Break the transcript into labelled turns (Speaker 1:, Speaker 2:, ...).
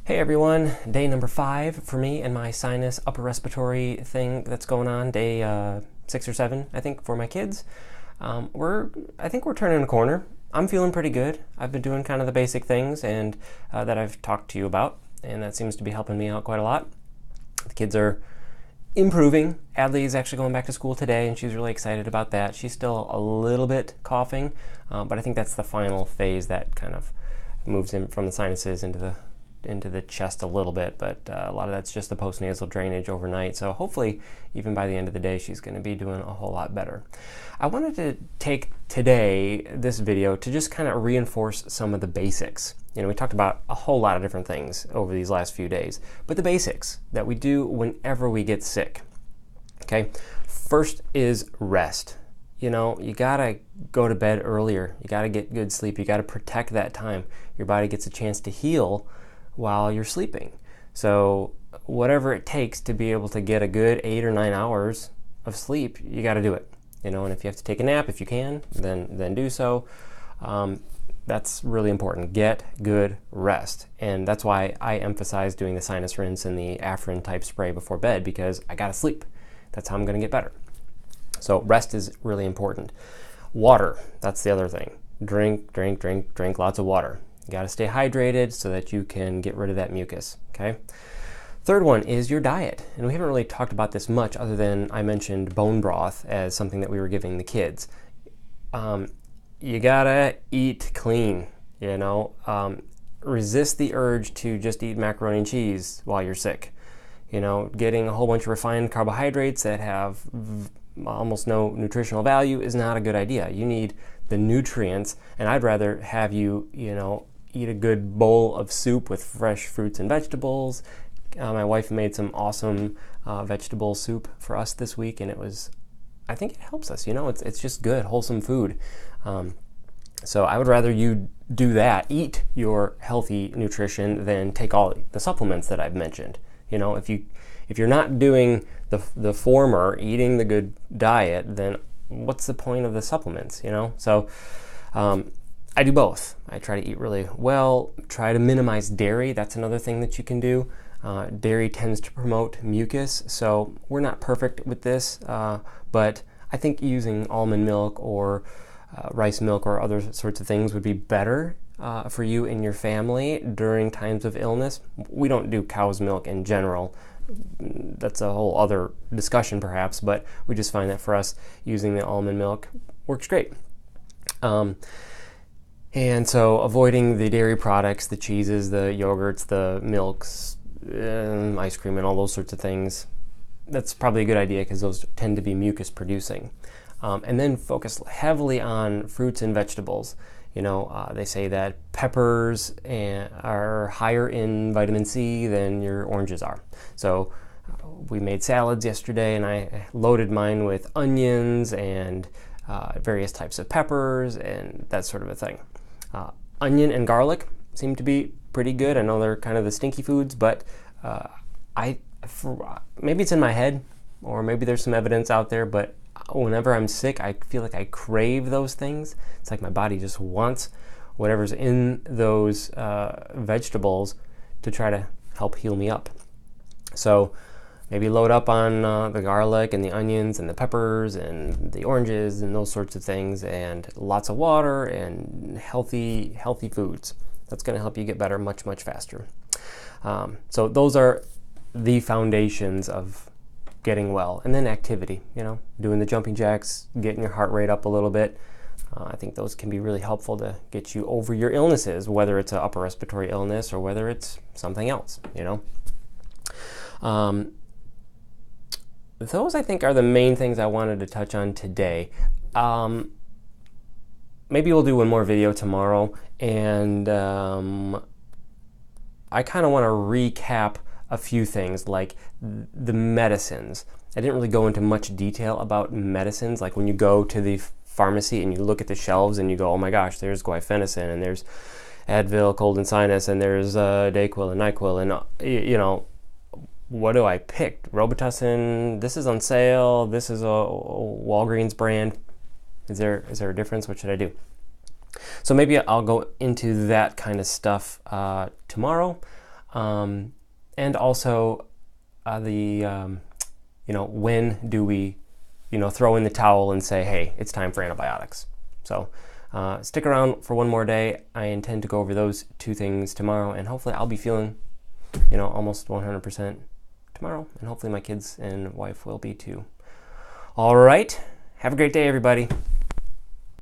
Speaker 1: Hey everyone, day number 5 for me and my sinus upper respiratory thing that's going on, day 6 or 7, I think, for my kids. I think we're turning a corner. I'm feeling pretty good. I've been doing kind of the basic things and that I've talked to you about, and that seems to be helping me out quite a lot. The kids are improving. Adley is actually going back to school today, and she's really excited about that. She's still a little bit coughing, but I think that's the final phase that kind of moves in from the sinuses into the chest a little bit, but a lot of that's just the postnasal drainage overnight. So hopefully, even by the end of the day, she's going to be doing a whole lot better. I wanted to take this video, to just kind of reinforce some of the basics. You know, we talked about a whole lot of different things over these last few days, but the basics that we do whenever we get sick. Okay, first is rest. You know, you gotta go to bed earlier. You gotta get good sleep. You gotta protect that time. Your body gets a chance to heal while you're sleeping. So whatever it takes to be able to get a good 8 or 9 hours of sleep, you got to do it. You know, and if you have to take a nap, if you can, then do so. That's really important. Get good rest. And that's why I emphasize doing the sinus rinse and the Afrin type spray before bed, because I got to sleep. That's how I'm going to get better. So rest is really important. Water, that's the other thing. Drink lots of water. You got to stay hydrated so that you can get rid of that mucus, okay? Third one is your diet. And we haven't really talked about this much, other than I mentioned bone broth as something that we were giving the kids. You got to eat clean, you know. Resist the urge to just eat macaroni and cheese while you're sick. You know, getting a whole bunch of refined carbohydrates that have almost no nutritional value is not a good idea. You need the nutrients, and I'd rather have you, eat a good bowl of soup with fresh fruits and vegetables. My wife made some awesome vegetable soup for us this week, and I think it helps us, it's just good, wholesome food. So I would rather you do that, eat your healthy nutrition, than take all the supplements that I've mentioned. You know, if you're not doing the former, eating the good diet, then what's the point of the supplements, So I do both. I try to eat really well, try to minimize dairy. That's another thing that you can do. Dairy tends to promote mucus, so we're not perfect with this, but I think using almond milk or rice milk or other sorts of things would be better for you and your family during times of illness. We don't do cow's milk in general. That's a whole other discussion perhaps, but we just find that for us, using the almond milk works great. And so avoiding the dairy products, the cheeses, the yogurts, the milks, ice cream, and all those sorts of things, that's probably a good idea, because those tend to be mucus producing. And then focus heavily on fruits and vegetables. They say that peppers are higher in vitamin C than your oranges are. So we made salads yesterday, and I loaded mine with onions and various types of peppers and that sort of a thing. Onion and garlic seem to be pretty good. I know they're kind of the stinky foods, but maybe it's in my head, or maybe there's some evidence out there, but whenever I'm sick, I feel like I crave those things. It's like my body just wants whatever's in those vegetables to try to help heal me up. So maybe load up on the garlic and the onions and the peppers and the oranges and those sorts of things, and lots of water and healthy foods. That's going to help you get better much faster. So those are the foundations of getting well. And then activity, doing the jumping jacks, getting your heart rate up a little bit. I think those can be really helpful to get you over your illnesses, whether it's an upper respiratory illness or whether it's something else, Those, I think, are the main things I wanted to touch on today. Maybe we'll do one more video tomorrow, and I kind of want to recap a few things, like the medicines. I didn't really go into much detail about medicines, like when you go to the pharmacy and you look at the shelves and you go, oh my gosh, there's guaifenesin, and there's Advil, cold and sinus, and there's Dayquil and NyQuil, and what do I pick? Robitussin, this is on sale, this is a Walgreens brand. Is there a difference? What should I do? So maybe I'll go into that kind of stuff tomorrow. and also when do we, throw in the towel and say, hey, it's time for antibiotics. So stick around for one more day. I intend to go over those two things tomorrow, and hopefully I'll be feeling, almost 100% tomorrow, and hopefully my kids and wife will be too. All right. Have a great day, everybody.